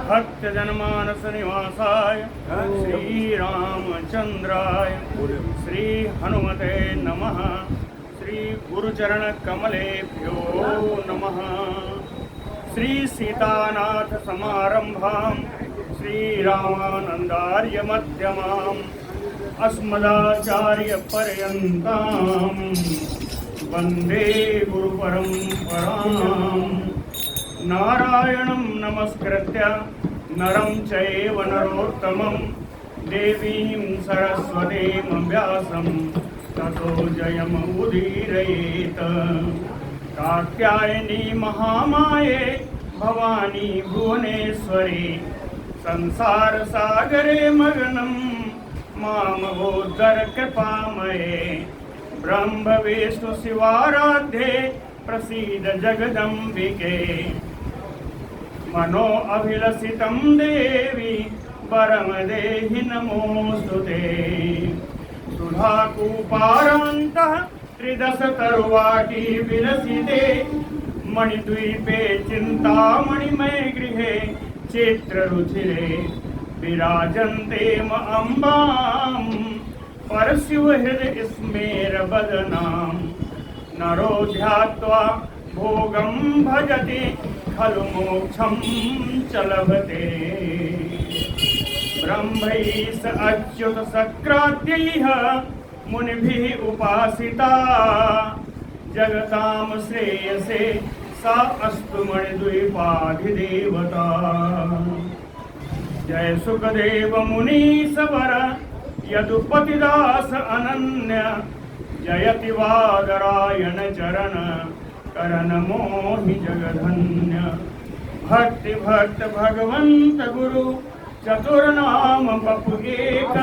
भक्तजनमानस निवासाय श्रीरामचंद्राय श्री हनुमते नमः। श्री गुरुचरण कमलेभ्यो नमः। श्री सीतानाथ समारंभां श्रीरामानंदार्य मध्यमाम् अस्मदाचार्य पर्यन्तां वंदे गुरुपरंपराम्। नारायणं नमस्कृत्य नरं चैव नरोत्तमं देवीं सरस्वतीं व्यासं ततो जयमुदीरयेत्। कात्यायनी महामाये भवानी भुवनेश्वरी संसार सागरे मग्नं मामवोद्धर कृपामये। ब्रह्म विष्णु शिवाराध्ये प्रसीद जगदम्बिके। मनो अभिलषितं देवी वरम देहि नमोस्तुते। सुधाकूपारान्तः त्रिदश तरुवाटी विलसिते। मणिद्वीपे चिन्तामणिमय गृहे चित्ररुचिरे विराजन्ते अम्बां परशिवहृदय स्मेरवदनां। नरो ध्यात्वा भोगं भजति खलु मोक्षं च लभते। ब्रह्मैष अच्युत सक्राद्यैः मुनिभिः उपासिता। जगतां श्रेयसे सा अस्तु मणिद्वीपाधिदेवता। जय सुखदेव मुनीश्वर यदुपतिदास अनन्य। जयति वादरायण चरण करण मोहि जगधन्य। भक्ति भक्त भगवंत गुरु चतुर्नाम बपु एक।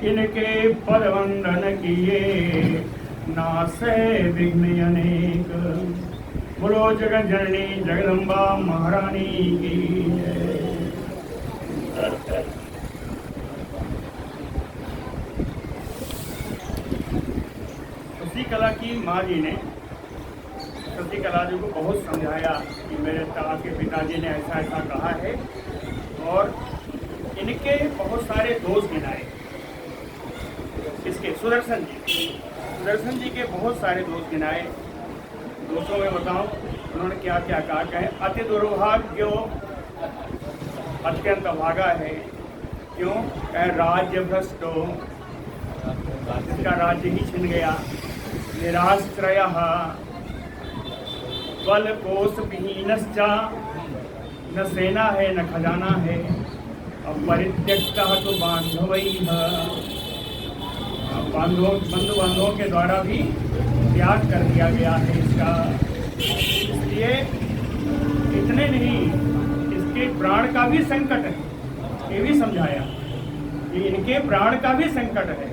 इनके पद वंदन किए नासे विघ्न अनेक। बोलो जगत जननी जगदम्बा महारानी की जय। शशिकला की माँ जी ने शशिकला जी को बहुत समझाया कि मेरे आपके पिताजी ने ऐसा ऐसा कहा है और इनके बहुत सारे दोष गिनाए। इसके सुदर्शन जी के बहुत सारे दोष गिनाए। दोषों में बताऊं उन्होंने क्या क्या कहा। कहे अति दुर्भाग्यो अत्यंत भागा है। क्यों? कहे राज्य भ्रष्टो इसका राज्य ही छिन गया। निराश्रय बल कोश विहीनश्च न सेना है न खजाना है। अब परित्यक्तः तो बांधवैः बंधु बांधवों के द्वारा भी त्याग कर दिया गया है इसका। इसलिए इतने नहीं इसके प्राण का भी संकट है। ये भी समझाया कि इनके प्राण का भी संकट है।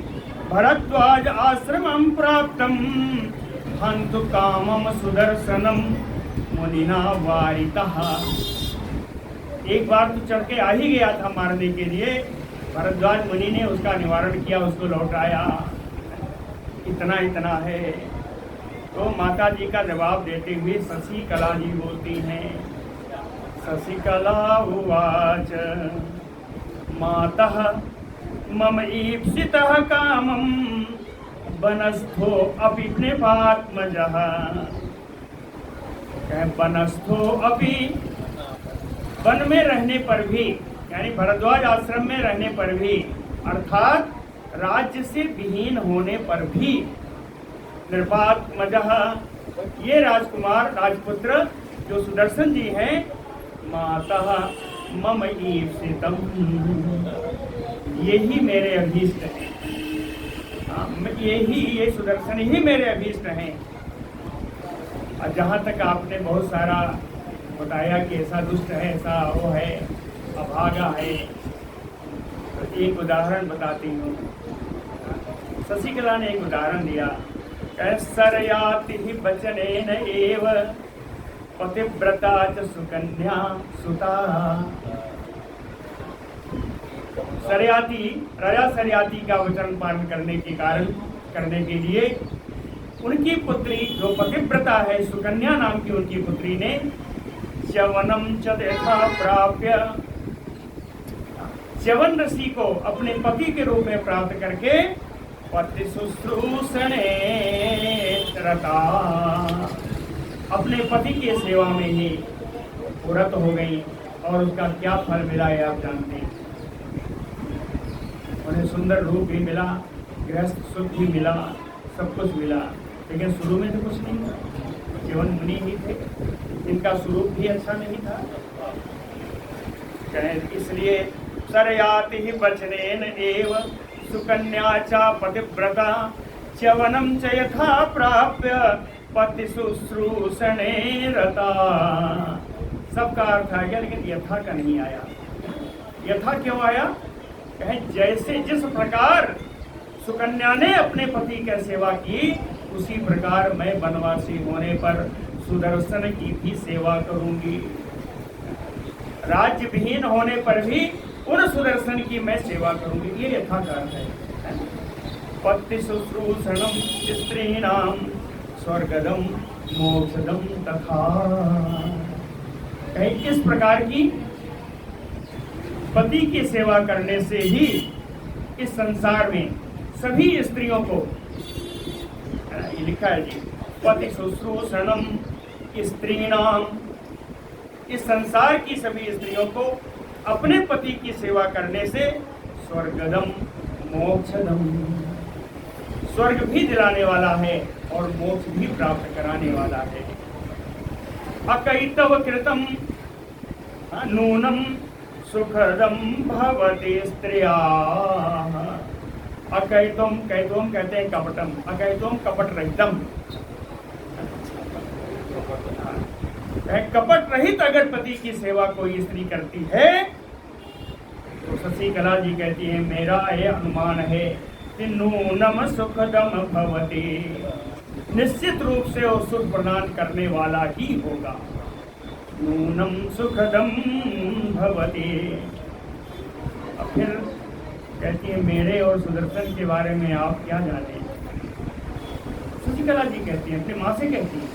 भरद्वाज आश्रमं प्राप्तं हन्तु कामं सुदर्शनं मुनिना वारितः। एक बार तो चढ़ के आ ही गया था मारने के लिए। भरद्वाज मुनि ने उसका निवारण किया, उसको लौटाया। इतना है। तो माता जी का जवाब देते हुए शशिकला जी बोलती हैं। शशिकला उवाच मातः मम ईप्सितः कामं वनस्थो अपि नृपात्मजः। वनस्थो अपि वन में रहने पर भी यानी भरद्वाज आश्रम में रहने पर भी अर्थात राज्य से विहीन होने पर भी नृपात्मजः ये राजकुमार राजपुत्र जो सुदर्शन जी हैं मातः मम ईप्सितम् यही मेरे अभीष्ट हैं। ये सुदर्शन ही मेरे अभीष्ट हैं। और जहाँ तक आपने बहुत सारा बताया कि ऐसा दुष्ट है ऐसा वो है अभागा है, तो एक उदाहरण बताती हूँ। शशिकला ने एक उदाहरण दिया। सरयाति ही वचनेन एव पतिव्रता च सुकन्या सुता। सरयाती राजा सरयाती का वचन पालन करने के लिए उनकी पुत्री जो पतिव्रता है सुकन्या नाम की उनकी पुत्री ने च्यवनम च यथा प्राप्य च्यवन ऋषि को अपने पति के रूप में प्राप्त करके पति शुश्रूषणे रता, अपने पति की सेवा में ही व्रत हो गई। और उसका क्या फल मिला है आप जानते हैं। उन्हें सुंदर रूप भी मिला, गृहस्थ सुख भी मिला, सब कुछ मिला, लेकिन शुरू में तो कुछ नहीं था। च्यवन मुनि ही थे, इनका स्वरूप भी अच्छा नहीं था। इसलिए सरयाति ही वचनेन एव सुकन्या चा पतिव्रता च्यवनम च यथा प्राप्य पति शुश्रूषणे रता। सबका अर्थ आ गया, लेकिन यथा का नहीं आया। यथा क्यों आया? कहें जैसे जिस प्रकार सुकन्या ने अपने पति की सेवा की, उसी प्रकार मैं वनवासी होने पर सुदर्शन की भी सेवा करूंगी। राज्य विहीन होने पर भी उन सुदर्शन की मैं सेवा करूंगी। ये यथा का अर्थ है। पति शुश्रूषणम स्त्रीणाम स्वर्गदम मोक्षदम तथा। कहीं इस प्रकार की पति की सेवा करने से ही इस संसार में सभी स्त्रियों को, ये लिखा है जी, पति शुश्रूषणम स्त्रीणाम, इस संसार की सभी स्त्रियों को अपने पति की सेवा करने से स्वर्गदम मोक्षदम, स्वर्ग भी दिलाने वाला है और मोक्ष भी प्राप्त कराने वाला है। अकैतव कृतम नूनम सुखदम भवति स्त्रिया। अकैतुम, कैतुम कहते हैं कपटम, अकैतुम कपट रहितम। कपट रहित अगर पति की सेवा कोई स्त्री करती है तो शशिकला जी कहती है मेरा ये अनुमान है कि नूनम सुखदम भवति, निश्चित रूप से वो सुख प्रदान करने वाला ही होगा। नूनम सुखदम भवति। अब फिर कहती है मेरे और सुदर्शन के बारे में आप क्या जाने। शशिकला जी कहती है, अपनी माँ से कहती है,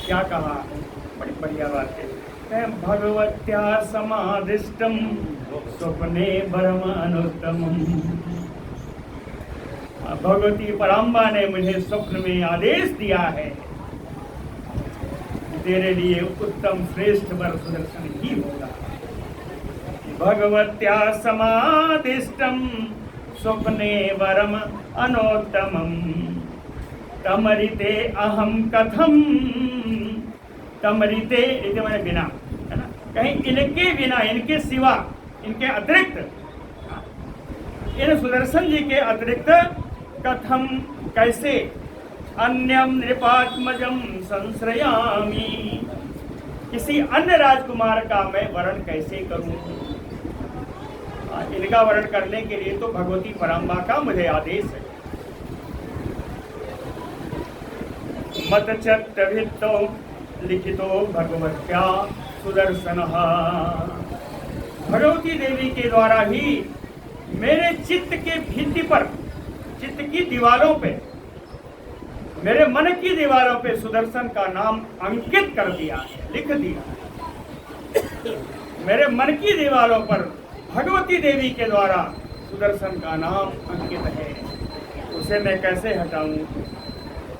क्या कहा, बड़ी बढ़िया बात है। भगवत्या समादिष्टम स्वप्ने परम अनुत्तमम। भगवती पराम्बा ने मुझे स्वप्न में आदेश दिया है, तेरे लिए उत्तम श्रेष्ठ वर सुदर्शन ही होगा। भगवत्या समादिष्टम स्वप्ने वरम अनोत्तमम तमरिते अहम कथम। तमरिते इति मैंने बिना, है ना, कहीं इनके बिना, इनके सिवा, इनके अतिरिक्त, इन सुदर्शन जी के अतिरिक्त कथम कैसे, अन्यम नृपात्मजम संश्रयामी, किसी अन्य राजकुमार का मैं वर्ण कैसे करूं। इनका वर्ण करने के लिए तो भगवती पराम्बा का मुझे आदेश है। मत चत्तभित्तो लिखितो भगवत्या सुदर्शन। भगवती देवी के द्वारा ही मेरे चित्त के भित्ति पर, चित्त की दीवारों पे, मेरे मन की दीवारों पे सुदर्शन का नाम अंकित कर दिया है, लिख दिया। मेरे मन की दीवारों पर भगवती देवी के द्वारा सुदर्शन का नाम अंकित है, उसे मैं कैसे हटाऊं।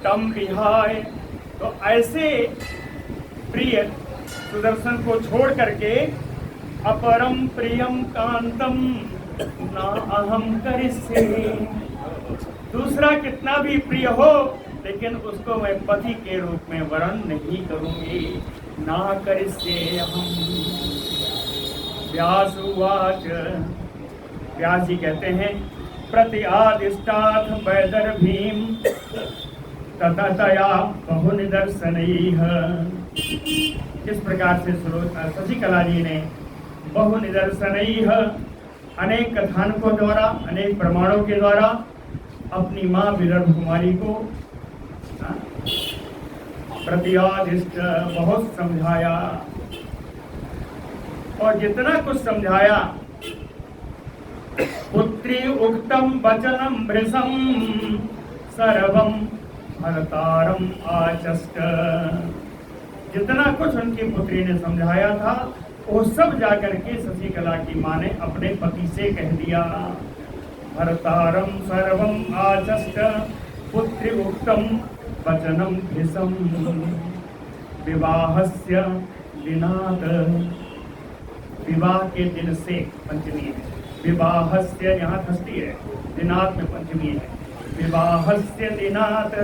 तम विहाय, तो ऐसे प्रिय सुदर्शन को छोड़ करके अपरम प्रियम कांतम ना अहम करिष्ये, दूसरा कितना भी प्रिय हो लेकिन उसको मैं पति के रूप में वर्ण नहीं करूंगी। ना करिष्ये अहम। व्यासुवाच, व्यास जी कहते हैं, प्रति आदिष्टाथ वैदर भीम ततया बहु निदर्शनैः। इस प्रकार से शशिकला जी ने बहु निदर्शनैः, अनेक कथानकों द्वारा, अनेक प्रमाणों के द्वारा अपनी माँ विदर्भ कुमारी को प्रतिआदिष्ट बहुत समझाया, और जितना कुछ समझाया, पुत्री उक्तम वचनम भृशम सर्वम भरतारम आचष्ट। जितना कुछ उनकी पुत्री ने समझाया था वो सब जाकर के शशिकला की माँ ने अपने पति से कह दिया, भरतारम सर्वम आचष्ट पुत्री उक्तम वचनम भीषम विवाहस्य दिनात। विवाह के दिन से पंचमी है, विवाहस्य यहाँ षष्ठी है, दिनात में पंचमी है। विवाहस्य दिनात,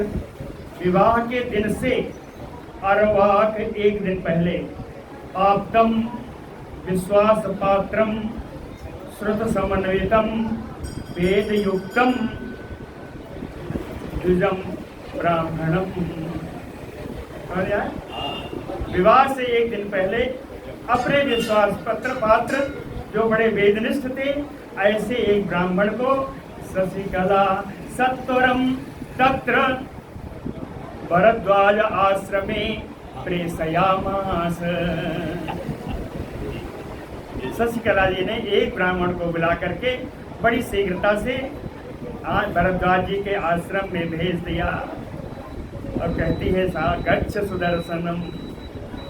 विवाह के दिन से, अर्वाक एक दिन पहले, आप्तम विश्वास पात्रम श्रुत समन्वितम वेद युक्तम द्विजम ब्राह्मणम। विवाह से एक दिन पहले अपने विश्वास पत्र पात्र जो बड़े वेदनिष्ठ थे, ऐसे एक ब्राह्मण को शशिकला सत्वरम तत्र भरद्वाज आश्रमे प्रेषयामास। शशिकला जी ने एक ब्राह्मण को बुला करके बड़ी शीघ्रता से आज भरद्वाज जी के आश्रम में भेज दिया और कहती है, सा गच्छ सुदर्शनम,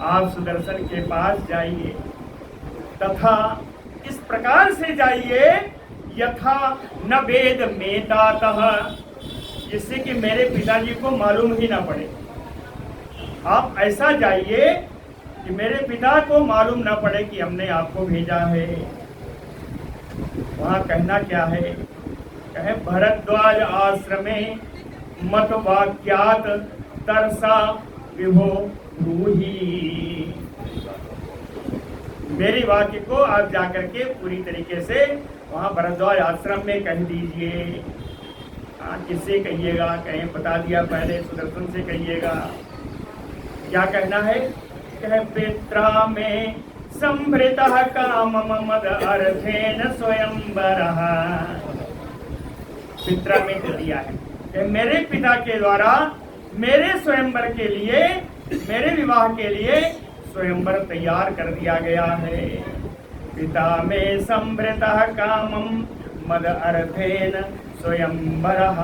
आप सुदर्शन के पास जाइए, तथा इस प्रकार से जाइए यथा न वेद मेतातः, जिससे कि मेरे पिताजी को मालूम ही ना पड़े। आप ऐसा जाइए कि मेरे पिता को मालूम ना पड़े कि हमने आपको भेजा है। वहां कहना क्या है, कहे भरद्वाज आश्रमे मत वाक्यात तरसा विभो ब्रूहि। मेरी वाक्य को आप जाकर के पूरी तरीके से वहां भरद्वाज आश्रम में कह दीजिए। किससे कहिएगा, कहीं बता दिया पहले, सुदर्शन से कहिएगा। क्या कहना है, कहे पित्रा में संभृतः काम मद अर्थेन स्वयंवरः। पित्रा में कह दिया है कि मेरे पिता के द्वारा मेरे स्वयंवर के लिए, मेरे विवाह के लिए स्वयंवर तैयार कर दिया गया है। पिता में संभृतः कामम मद अर्थेन स्वयंवरः।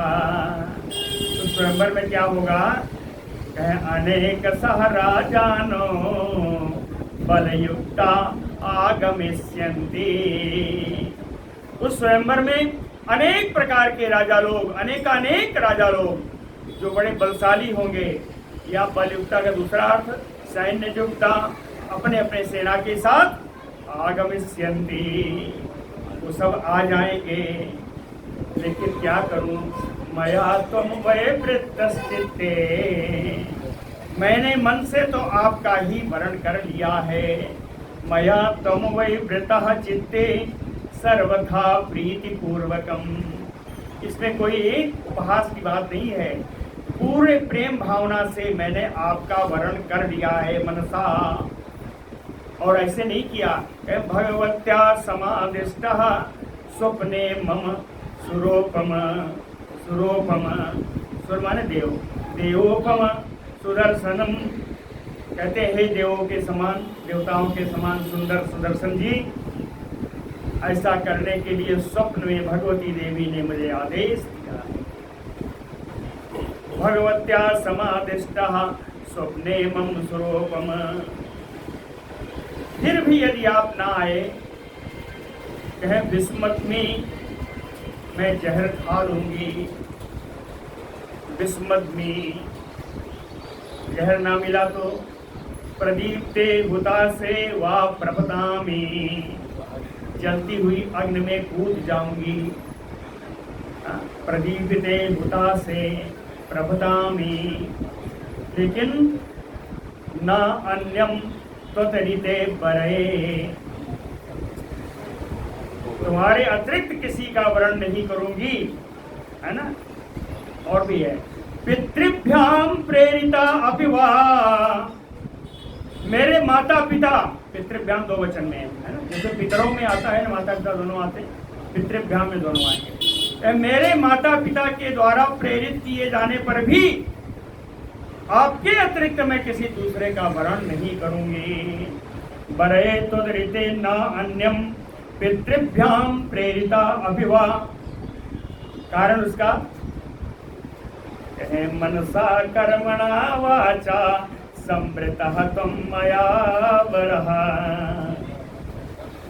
तो स्वयंवर में क्या होगा, अनेक सहराजानो बलयुक्ता आगमिष्यन्ति। उस स्वयंवर में अनेक प्रकार के राजा लोग, अनेकानेक राजा लोग जो बड़े बलशाली होंगे, या बलयुक्ता का दूसरा अर्थ सैन्य युक्ता, अपने अपने सेना के साथ आगमिष्यन्ति, वो सब आ जाएंगे। लेकिन क्या करूं, मया त्वं वैवृत्तश्चित्ते, मैंने मन से तो आपका ही वर्ण कर लिया है। मया त्वं वैवृतः चित्ते सर्वथा प्रीति पूर्वकम। इसमें कोई उपहास की बात नहीं है, पूरे प्रेम भावना से मैंने आपका वर्ण कर लिया है मनसा। और ऐसे नहीं किया, भगवत्या समादिष्टः स्वप्ने मम सुरोपम। सुरोपम सुर माने देव, देवोपम सुदर्शनम, कहते हैं देवों के समान, देवताओं के समान सुंदर सुदर्शन जी। ऐसा करने के लिए स्वप्न में भगवती देवी ने मुझे आदेश दिया। भगवत्या समादिष्टः स्वप्ने मम स्वरूपम। फिर भी यदि आप ना आए, कहे विस्मत्मि, मैं जहर खा लूंगी। विस्मत्मि, जहर ना मिला तो प्रदीप्ते हुतासे वा प्रपतामि, जलती हुई अग्नि में कूद जाऊंगी। प्रदीप्ते हुतासे प्रपतामि, लेकिन न अन्यम त्वतरिते परे, तुम्हारे अतिरिक्त किसी का वर्ण नहीं करूंगी, है ना। और भी है, पितृभ्याम प्रेरिता अपिवा, मेरे माता पिता, पितृभ्याम दो वचन में है ना, जैसे पितरों में आता है ना, माता पिता दोनों आते, पितृभ्याम में दोनों आएंगे। मेरे माता पिता के द्वारा प्रेरित किए जाने पर भी आपके अतिरिक्त मैं किसी दूसरे का वर्ण नहीं करूंगी। बरे त्वदृते न अन्यम पितृभ्याम प्रेरिता अभिवा, कारण उसका मनसा कर्मणा वाचा संवृतः त्वं मया वरः।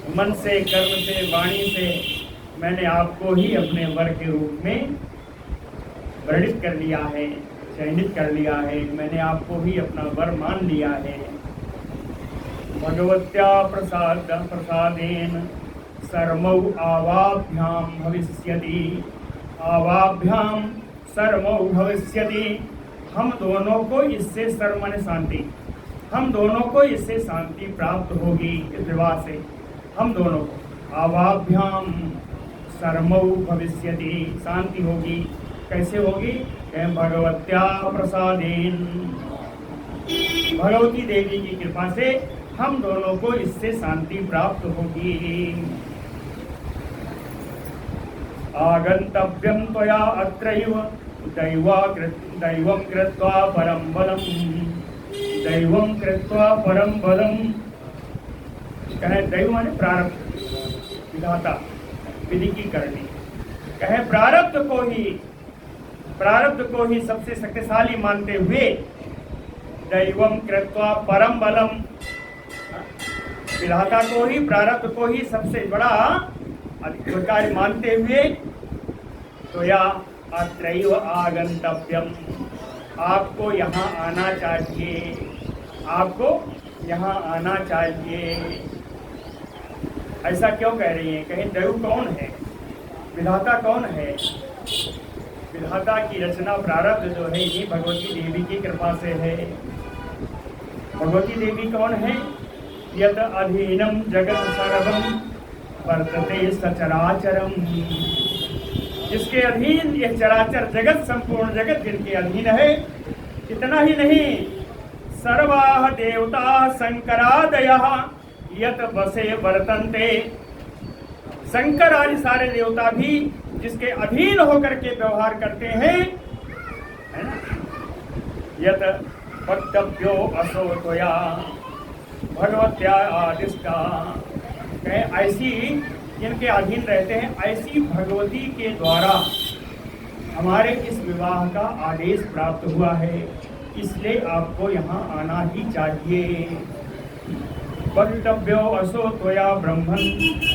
मन से, कर्म से, वाणी से मैंने आपको ही अपने वर के रूप में वर्णित कर लिया है, चयनित कर लिया है। मैंने आपको ही अपना वर मान लिया है। भगवत्या प्रसादेन सर्मौ आवाभ्याम भविष्यति, आवाभ्याम सर्मौ भविष्यति। हम दोनों को इससे सर्व माने शांति, हम दोनों को इससे शांति प्राप्त होगी। इस विवाह से हम दोनों को आवाभ्याम सर्मौ भविष्यति, शांति होगी। कैसे होगी? भगवत्या प्रसादेन, भगवती देवी की कृपा से हम दोनों को इससे शांति प्राप्त होगी। आगंतव्यम त्वया अत्रैव दैवं कृत्वा परम बलम, दैवं कृत्वा परम बलम। कहे दैव माने प्रारब्ध, विधाता, विधि की करनी। कहे प्रारब्ध को ही सबसे शक्तिशाली मानते हुए दैवं कृत्वा परम बलम, विधाता को ही, प्रारब्ध को ही सबसे बड़ा अधिकार मानते हुए तो या अत्रैव आगंतव्यम, आपको यहाँ आना चाहिए, आपको यहाँ आना चाहिए। ऐसा क्यों कह रही हैं? कहीं दैव कौन है, विधाता कौन है? विधाता की रचना, प्रारब्ध जो है ये भगवती देवी की कृपा से है। भगवती देवी कौन है? यत अधीनम जगत सर्वम वर्तते सचराचरम, जिसके अधीन यह चराचर जगत, संपूर्ण जगत जिनके अधीन है। इतना ही नहीं, सर्वाः देवता शंकरादयः यत बसे वर्तन्ते, शंकर आदि सारे देवता भी जिसके अधीन होकर के व्यवहार करते हैं, है ना। यत वक्तव्यो असो त्वया भगवत्या आदिष्टा, कहे ऐसी जिनके अधीन रहते हैं, ऐसी भगवती के द्वारा हमारे इस विवाह का आदेश प्राप्त हुआ है, इसलिए आपको यहाँ आना ही चाहिए। वक्तव्यो असो त्वया ब्रह्मन्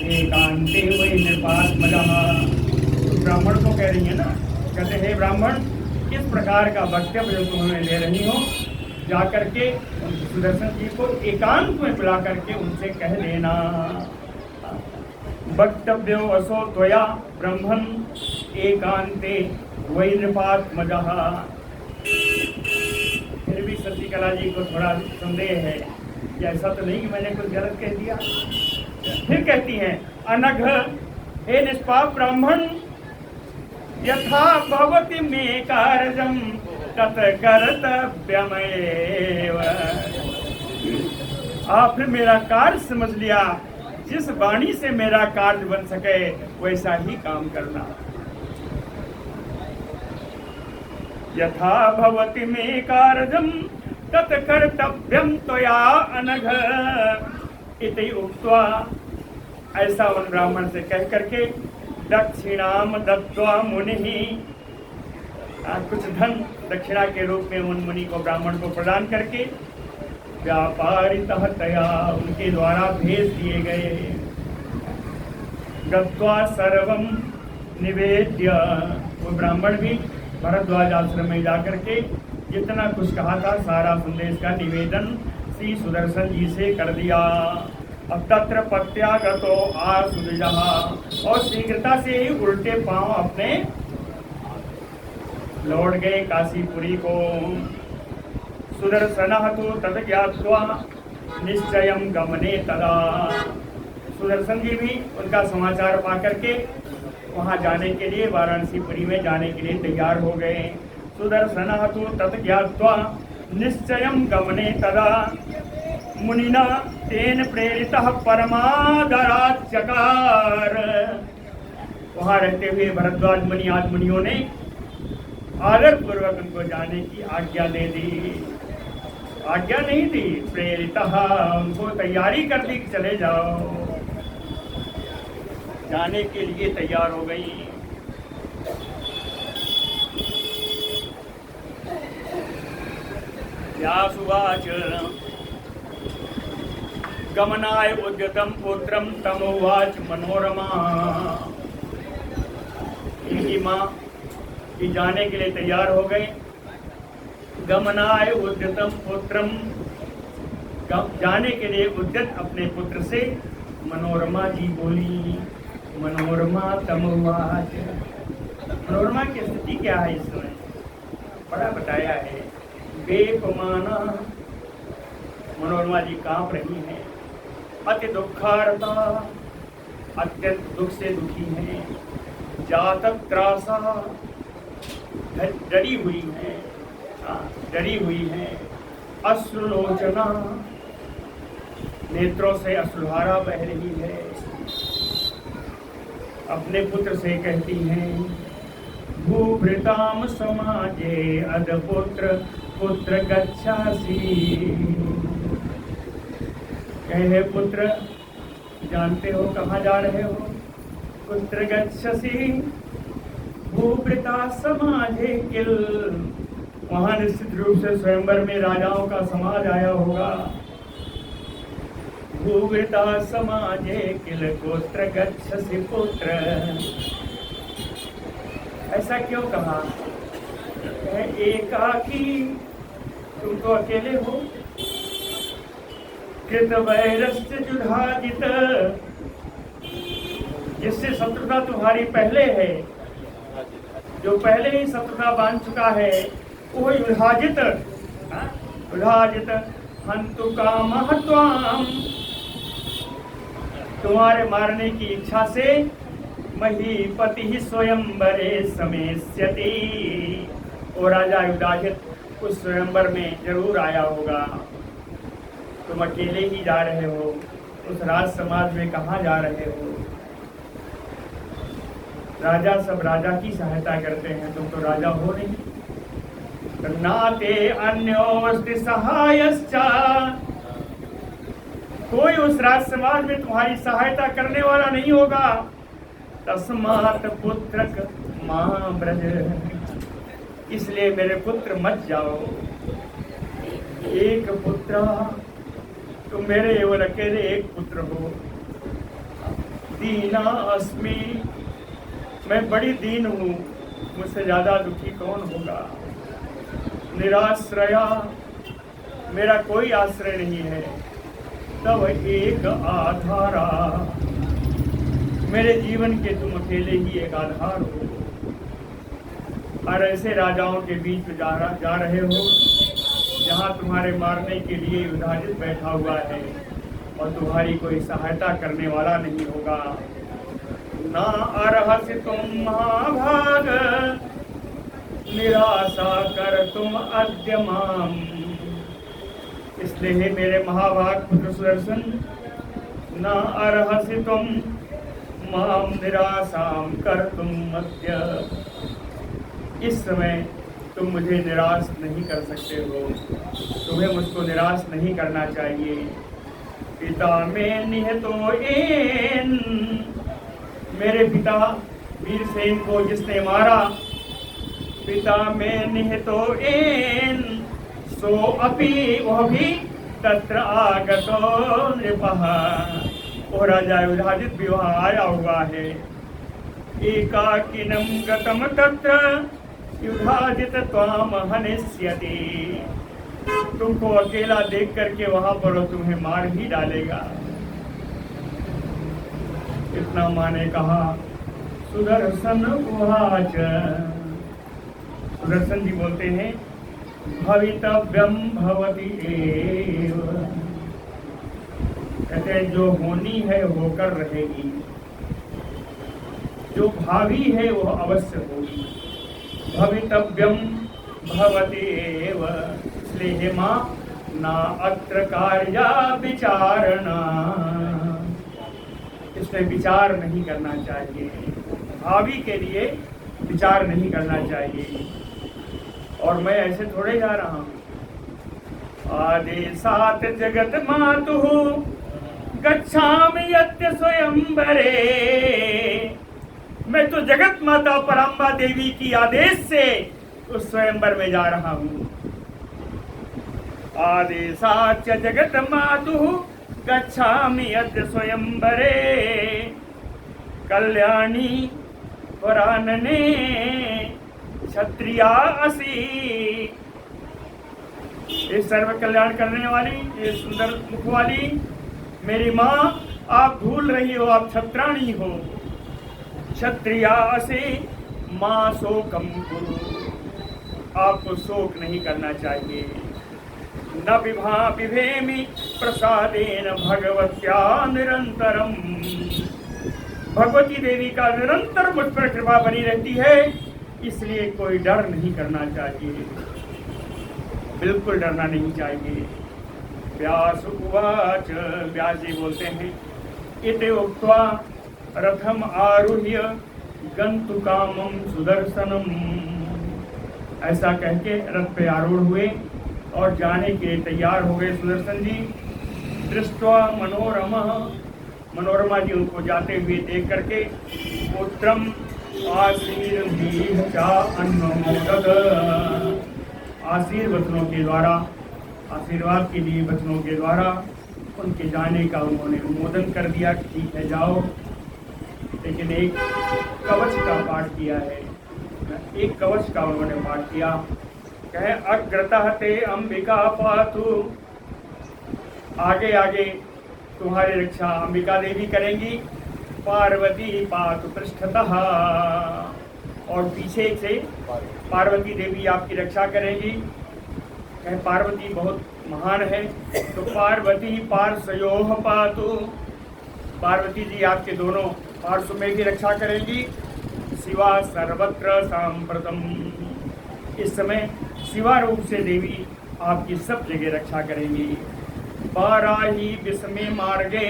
एकांते वै नृपात्मजः, ब्राह्मण को कह रही है ना, कहते हैं ब्राह्मण किस प्रकार का वक्तव्य तुम्हें ले रही हो, जाकर के सुदर्शन जी को एकांत में बुला करके उनसे कह लेना। वक्तव्यो असो त्वया ब्रह्मन् एकांते वै नृपात्मजः। फिर भी शशिकला जी को थोड़ा संदेह है कि ऐसा तो नहीं कि मैंने कुछ गलत कह दिया। फिर कहती हैं अनघ, हे निष्पाप ब्राह्मण, यथा भवति मे कार्यम तत् कर्तव्यमेव। आपने मेरा कार्य समझ लिया, जिस वाणी से मेरा कार्य बन सके वैसा ही काम करना। यथा भवति मे कार्यम तत् कर्तव्यम त्वया अनघ इति उक्त्वा, ऐसा उन ब्राह्मण से कह करके दक्षिणाम दत्वा मुनि, कुछ धन दक्षिणा के रूप में उन मुनि को, ब्राह्मण को प्रदान करके व्यापारितः तया, उनके द्वारा भेज दिए गए। गत्वा सर्वम निवेद्य, वो ब्राह्मण भी भरद्वाज आश्रम में जाकर के जितना कुछ कहा था सारा संदेश का निवेदन श्री सुदर्शन जी से कर दिया। अब तत्र प्रत्यागतो आसुदजः, और शीघ्रता से ही उल्टे पांव अपने लौट गए काशीपुरी को। सुदर्शनः तु तत् ज्ञात्वा निश्चयं गमने तदा, सुदर्शन जी भी उनका समाचार पा करके वहाँ जाने के लिए, वाराणसीपुरी में जाने के लिए तैयार हो गए। सुदर्शनः तु तत् ज्ञात्वा निश्चयं गमने तदा मुनिना तेन प्रेरितः परमादरात् चकार। वहाँ रहते हुए भरद्वाज मुनि आदि मुनियों ने आदर पूर्वक उनको जाने की आज्ञा दे दी। आज्ञा नहीं दी, प्रेरितः, उनको तैयारी कर दी, चले जाओ, जाने के लिए तैयार हो गई। व्यासुवाच गमनाय उद्यतम पुत्रम तमोवाच मनोरमा। इनकी माँ की जाने के लिए तैयार हो गए। गमनाय उद्यतम पुत्रम, जाने के लिए उद्यत अपने पुत्र से मनोरमा जी बोली। मनोरमा तमोवाच। मनोरमा की स्थिति क्या है इस समय, बड़ा बताया है। बेपमाना, मनोरमा जी कांप रही हैं। अति दुखार्ता, अत्यंत दुख से दुखी हैं। जातक त्रासा, डरी हुई हैं, डरी हुई हैं। अश्रुलोचना, नेत्रों से अश्रुधारा बह रही है। अपने पुत्र से कहती हैं, भूभृताम समाजे अदपुत्र पुत्र गच्छासि। कहे पुत्र, जानते हो कहाँ जा रहे हो? पुत्र गच्छसि भूभृता समाजे किल। वहां निश्चित रूप से स्वयंवर में राजाओं का समाज आया होगा। भूभृता समाजे किल गोत्र गच्छसि पुत्र। ऐसा क्यों कहा? एकाकी, तुम तो अकेले हो। कृत वैरस्य जुधाजित, जिससे शत्रुता तुम्हारी पहले है, जो पहले ही शत्रुता बांध चुका है, वो युधाजित। युधाजित हंतु कामः त्वाम, तुम्हारे मारने की इच्छा से महीपति ही स्वयंवरे समेष्यति। वो राजा युधाजित उस स्वयंवर में जरूर आया होगा। तुम अकेले ही जा रहे हो, उस राज समाज में कहाँ जा रहे हो? राजा सब राजा की सहायता करते हैं, तुम तो राजा हो नहीं। नाते अन्योस्ति सहायश्चा, कोई उस राज समाज में तुम्हारी सहायता करने वाला नहीं होगा। तस्मात् पुत्रक मां ब्रज, इसलिए मेरे पुत्र मत जाओ। एक पुत्र, तुम मेरे केवल अकेले एक पुत्र हो। दीना अस्मि, मैं बड़ी दीन हूँ, मुझसे ज्यादा दुखी कौन होगा। निराश्रया, मेरा कोई आश्रय नहीं है। तब एक आधारा, मेरे जीवन के तुम अकेले ही एक आधार हो। और ऐसे राजाओं के बीच में जा रहे हो जहाँ तुम्हारे मारने के लिए युधाजित बैठा हुआ है और तुम्हारी कोई सहायता करने वाला नहीं होगा। ना अर्हसि तुम महाभाग, निराशा कर तुम अद्य माम। इसलिए मेरे महाभाग पुत्र सुदर्शन, न अर्हसि तुम माम निराशाम कर तुम अद्य। इस समय तुम मुझे निराश नहीं कर सकते हो, तुम्हें मुझको निराश नहीं करना चाहिए। पिता में निहतो एन, मेरे पिता वीरसेन को जिसने मारा, पिता में निहतो एन सो अपि, वह भी तत्र आगतो नृपः, वो राजा युधाजित भी वहाँ आया हुआ है। एकाकिनं गतम तत्र युधाजित त्वाम हनिष्यति, तुमको अकेला देख करके वहां पर वो तुम्हें मार ही डालेगा। इतना माने कहा। सुदर्शन उवाच, सुदर्शन जी बोलते हैं, भवितव्यम भवति एव, कहते हैं जो होनी है होकर रहेगी, जो भावी है वो अवश्य होगी। भवितव्यम भवति एव, इसलिए हे माँ ना अत्र कार्या विचारणा, इसमें विचार नहीं करना चाहिए, भावी के लिए विचार नहीं करना चाहिए। और मैं ऐसे थोड़े जा रहा हूँ। आदेशात् जगत मातुः गच्छामि यत्य स्वयंवरे, मैं तो जगत माता पराम्बा देवी की आदेश से उस स्वयंवर में जा रहा हूँ। आदेशाच्च जगत मातुः गच्छामि अद्य स्वयंवरे कल्याणी वरानने क्षत्रिया असि। ये सर्व कल्याण करने वाली, ये सुंदर मुख वाली मेरी माँ, आप भूल रही हो, आप क्षत्राणी हो। क्षत्रिया असि माँ शोकम कुरु, आपको शोक नहीं करना चाहिए। न विभेमि प्रसादेन भगवत्या निरंतरम, भगवती देवी का निरंतर मुझ पर कृपा बनी रहती है, इसलिए कोई डर नहीं करना चाहिए, बिल्कुल डरना नहीं चाहिए। व्यास उवाच, व्यास जी बोलते हैं, इति उक्त्वा रथम आरुह्य गन्तु कामं सुदर्शनम, ऐसा कह के रथ पे आरूढ़ हुए और जाने के लिए तैयार हो गए सुदर्शन जी। दृष्ट्वा मनोरमा, मनोरमा जी उनको जाते हुए देख करके पुत्रम आशीर्वाद चा अन्नमोदक, आशीर्वचनों के द्वारा, आशीर्वाद के लिए वचनों के द्वारा उनके जाने का उन्होंने अनुमोदन कर दिया कि ठीक है जाओ। लेकिन एक कवच का पाठ किया है, एक कवच का उन्होंने पाठ किया, कहे अग्रतः ते अंबिका पातु, आगे आगे तुम्हारी रक्षा अंबिका देवी करेंगी, पार्वती पातु पृष्ठतः, और पीछे से पार्वती देवी आपकी रक्षा करेंगी। कहे पार्वती बहुत महान है, तो पार्वती पार्श्वयोः पातु, पार्वती जी आपके दोनों पार्श्व में भी रक्षा करेंगी। शिवा सर्वत्र सांप्रतम, इस समय शिवा रूप से देवी आपकी सब जगह रक्षा करेंगी। बाराही विषमे मार्गे,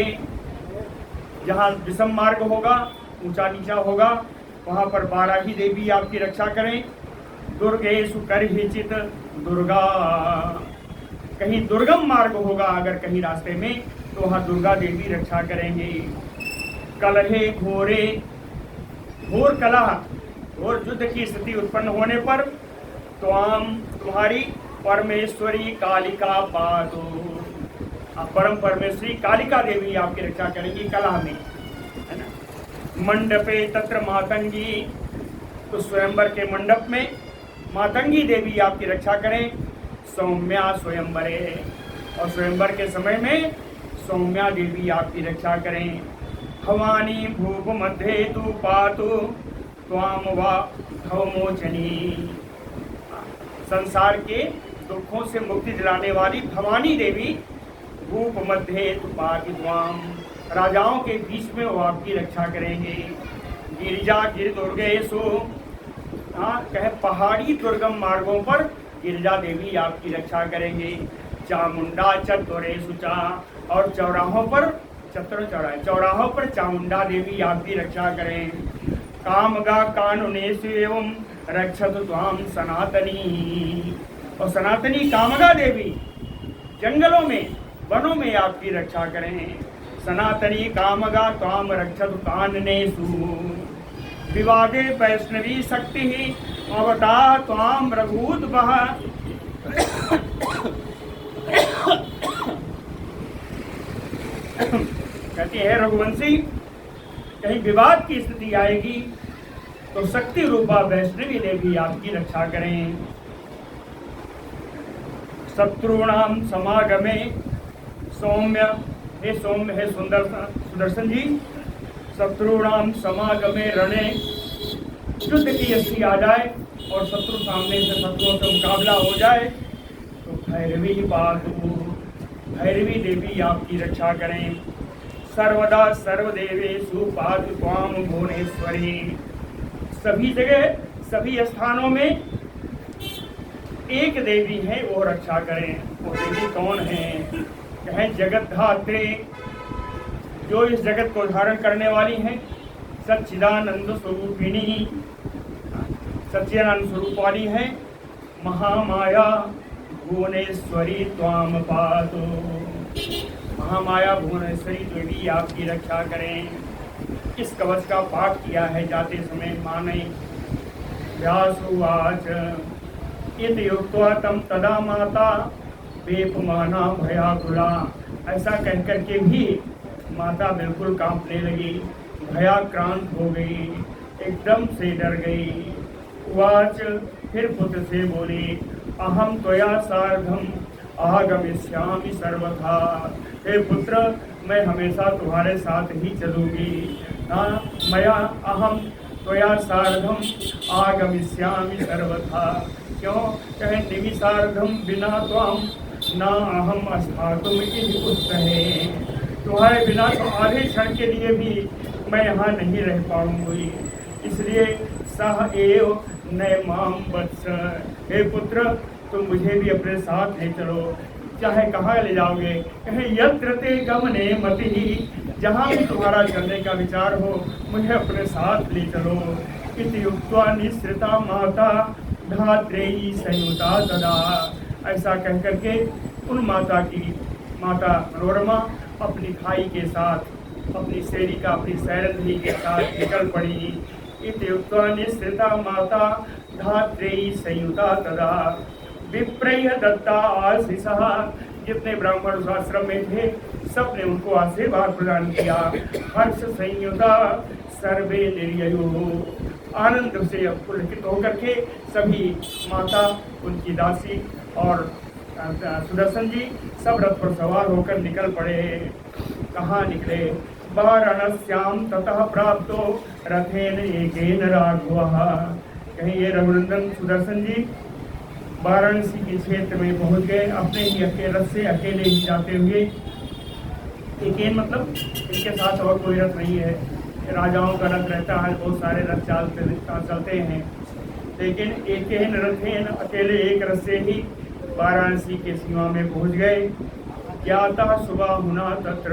जहाँ विषम मार्ग होगा, ऊंचा नीचा होगा, वहाँ पर बाराही देवी आपकी रक्षा करें। दुर्गेषु करहिचित दुर्गा, कहीं दुर्गम मार्ग होगा अगर कहीं रास्ते में, तो वहाँ दुर्गा देवी रक्षा करेंगे। कलहे घोरे, घोर कलह, घोर युद्ध की स्थिति उत्पन्न होने पर त्वाम, तुम्हारी परमेश्वरी कालिका पातु, परम परमेश्वरी कालिका देवी आपकी रक्षा करेंगी कलह में, है ना। मंडपे तत्र मातंगी, तो स्वयंवर के मंडप में मातंगी देवी आपकी रक्षा करें। सौम्या स्वयंवरे, और स्वयंवर के समय में सौम्या देवी आपकी रक्षा करें। भवानी भूप मध्य तु पातु त्वाम वा भवमोचनी, संसार के दुखों से मुक्ति दिलाने वाली भवानी देवी भूप मध्य तु पातु त्वाम, राजाओं के बीच में वो आपकी रक्षा करेंगे। गिरिजा गिर दुर्गेशु, कहे पहाड़ी दुर्गम मार्गों पर गिरिजा देवी आपकी रक्षा करेंगे। चामुंडा चतुरेषु चा, और चौराहों पर, चतुर चौराहे, चौराहों पर चामुंडा देवी आपकी रक्षा करें। कामगा कानुनेषु एवं रक्षतु त्वाम सनातनी, और सनातनी कामगा देवी जंगलों में, वनों में आपकी रक्षा करें। सनातनी कामगा त्वाम रक्षतु काननेषु, विवादे वैष्णवी शक्ति ही अवता त्वाम रघुद बह, कहते हैं रघुवंशी, कहीं विवाद की स्थिति आएगी तो शक्ति रूपा वैष्णवी देवी आपकी रक्षा करें। शत्रुणाम समागमे सौम्य, हे सौम्य, हे सुदर्शन जी, शत्रुणाम समागमे रणे, युद्ध की स्थिति आ जाए और शत्रु सामने से, शत्रुओं से मुकाबला हो जाए तो भैरवी पातु, भैरवी देवी आपकी रक्षा करें। सर्वदा सर्वदेवेषु पातु त्वाम भुवनेश्वरी, सभी जगह सभी स्थानों में एक देवी है, वो रक्षा करें। वो देवी कौन है? कहें जगत धात्री, जो इस जगत को धारण करने वाली है। सच्चिदानंद स्वरूपिणी, सच्चिदानंद स्वरूप वाली है। महामाया भुवनेश्वरी त्वाम पातु, महामाया भुवनेश्वरी देवी आपकी रक्षा करें। इस कवच का पाठ किया है जाते समय माँ ने। व्यासुवाच इति उक्त्वा तं तदा माता वेपमाना भयाकुला ऐसा कह कर के भी माता बिल्कुल कांपने लगी, भयाक्रांत हो गई, एकदम से डर गई। उवाच, फिर पुत्र से बोली, अहम त्वया सार्धम आगमिष्यामि सर्वथा। हे पुत्र, मैं हमेशा तुम्हारे साथ ही चलूँगी। मया अहम त्वया सार्धम आगमिष्यामि सर्वथा। क्यों? कहे निमिषार्धम बिना त्वाम ना अहम अस्थातुम इति उत्तहे। तुम्हारे बिना तो आधे क्षण के लिए भी मैं यहाँ नहीं रह पाऊंगी, इसलिए सह एव नय माम वत्स। हे पुत्र, तुम मुझे भी अपने साथ ले चलो। चाहे कहाँ ले जाओगे? कहे यत्र ते गमने मति, जहाँ भी तुम्हारा चलने का विचार हो मुझे अपने साथ ले चलो। इति उक्त्वा निःसृता माता धात्रेयी संयुता तदा। ऐसा कह करके उन माता मनोरमा अपनी भाई के साथ, अपनी सेविका, अपनी सैरंध्री के साथ निकल पड़ी। इति उक्त्वा निःसृता माता धात्रेयी संयुता तदा विप्रय दत्ता आशीषः। जितने ब्राह्मण उस आश्रम में थे सब ने उनको आशीर्वाद प्रदान किया। हर्ष संयुता सर्वे निर्ययो। आनंद से पुलकित होकर के सभी माता, उनकी दासी और सुदर्शन जी सब रथ पर सवार होकर निकल पड़े। कहाँ निकले? वाराणस्याम ततः प्राप्तो रथेन एकेन राघवः। कहीं ये रघुनंदन सुदर्शन जी वाराणसी के क्षेत्र में पहुंच गए, अपने ही रथ से अकेले ही जाते हुए। एकेन मतलब इनके साथ और कोई रथ नहीं है। राजाओं का रथ रहता है, बहुत सारे रथ चलते हैं, लेकिन एकेन रथेन, अकेले एक रथ से ही वाराणसी के सीमा में पहुंच गए। ज्ञाता सुबाहुना तत्र।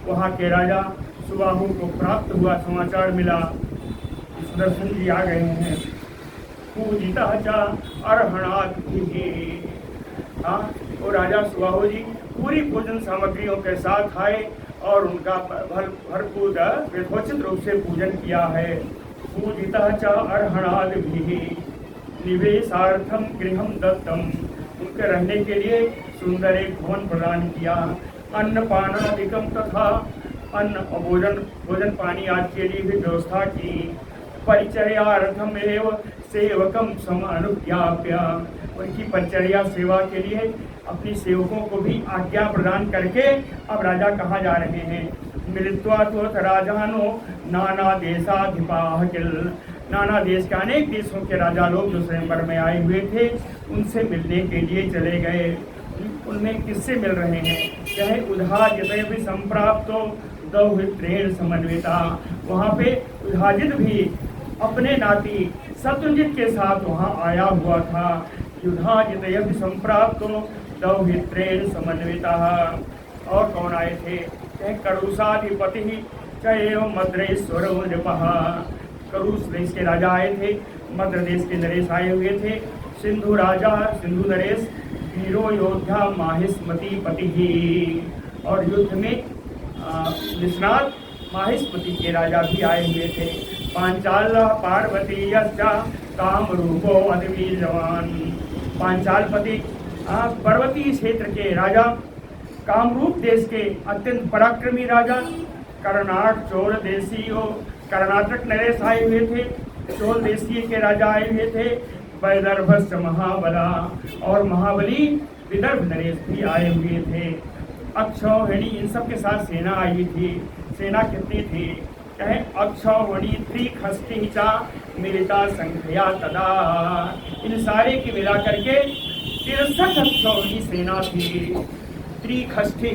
वहाँ के राजा सुबाहु को प्राप्त हुआ, समाचार मिला सुदर्शन जी आ गए हैं। पूजिता च अर्हणाद्भिः। हाँ, वो राजा सुबाहु जी पूरी भोजन सामग्रियों के साथ आए और उनका भरपूर यथोचित रूप से पूजन किया है। पूजिता च अर्हणाद्भिः निवेशार्थम गृहम दत्तम। उनके रहने के लिए सुंदर एक भवन प्रदान किया। अन्न पानादिकम तथा अन्न भोजन पानी आदि के लिए भी व्यवस्था की। परिचर्यार्थम एव सेवकम सम अनुज्ञाप्य। उनकी परिचर्या सेवा के लिए अपनी सेवकों को भी आज्ञा प्रदान करके अब राजा कहाँ जा रहे हैं? मिलित्वा त्वत् राजानो नाना देशाधिपाः किल। नाना देश के अनेक देशों के राजा लोग जो स्वयंवर में आए हुए थे उनसे मिलने के लिए चले गए। उनमें किससे मिल रहे हैं? चाहे उद्हाजित भी संप्राप्तो दौहित्रेण समन्विता। वहाँ पे उद्हाजित भी अपने नाती शत्रुंजित के साथ वहाँ आया हुआ था। युद्धाजित भी संप्राप्तो दौहित्रेण समन्विता। और कौन आए थे? चाहे करुषाधिपति चाहे मद्रेश्वर नृपः। करुष देश के राजा आए थे, मद्र देश के नरेश आए हुए थे। सिंधु राजा सिंधु नरेश वीरो योद्धा माहिष्मति पति। और युद्ध में निष्णात माहिष्मति के राजा भी आए हुए थे। पांचाल पार्वती काम रूपो अद्वीरवान। पांचालपति पर्वतीय क्षेत्र के राजा, कामरूप देश के अत्यंत पराक्रमी राजा, कर्नाटक चोल देशीय कर्नाटक नरेश आए हुए थे। चोल देशीय के राजा आए हुए थे। वैदर्भस्य महाबला, और महाबली विदर्भ नरेश भी आए हुए थे। अक्षौहिणी, इन सब के साथ सेना आई थी। सेना कितनी थी? कहे अक्षौहिणी त्रिखष्टि चा मिलिता संख्या तदा। इन सारे की मिला करके 63 अक्षौहिणी सेना थी। त्रिखष्टि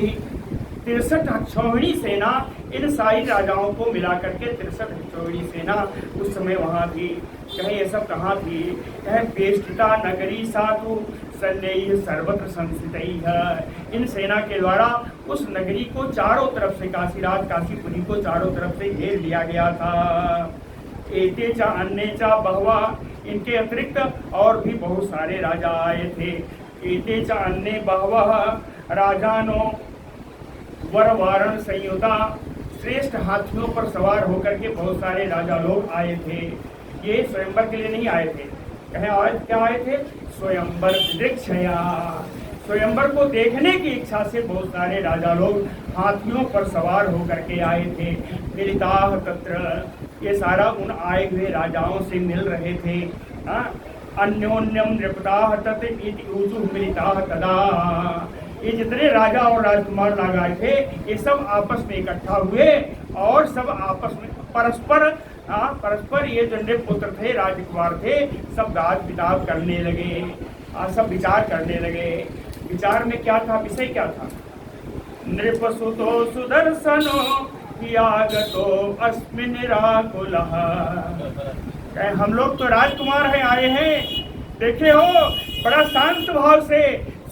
63 अक्षौहिणी सेना, इन सारी राजाओं को मिला करके 63 अक्षौहिणी सेना उस समय वहाँ थी। कहे ये सब कहाँ थी? कहे बेष्टिता नगरी सातु सन्नेह सर्वत्र संस्थितैः। इन सेना के द्वारा उस नगरी को चारों तरफ से, काशीराज काशीपुरी को चारों तरफ से घेर लिया गया था। एते च अन्ये च बहवा, इनके अतिरिक्त और भी बहुत सारे राजा आए थे। एते च अन्ये बहवः राजानो वर वारण संयुता। श्रेष्ठ हाथियों पर सवार होकर के बहुत सारे राजा लोग आए थे। ये स्वयंवर के लिए नहीं आए थे। कहे आज क्या आए थे? स्वयंवर दीक्षया। स्वयंवर को देखने की इच्छा से बहुत सारे राजा लोग हाथियों पर सवार होकर के आए थे। मिलिताः तत्र, ये सारा उन आए हुए राजाओं से मिल रहे थे। अन्योन्यम नृपताः तत् इति ऊचुः मिलिताः तदा। ये जितने राजा और राजकुमार लोग आए थे, ये सब आपस में इकट्ठा हुए और सब आपस में परस्पर ये जो नृपपुत्र थे, राजकुमार थे, सब गात विताप करने लगे, सब विचार करने लगे। विचार में क्या था, विषय क्या था? नृपसुतो सुदर्शनो यागतो अस्मिन् निराकुलः। हम लोग तो राजकुमार हैं, आए हैं, देखे हो बड़ा शांत भाव से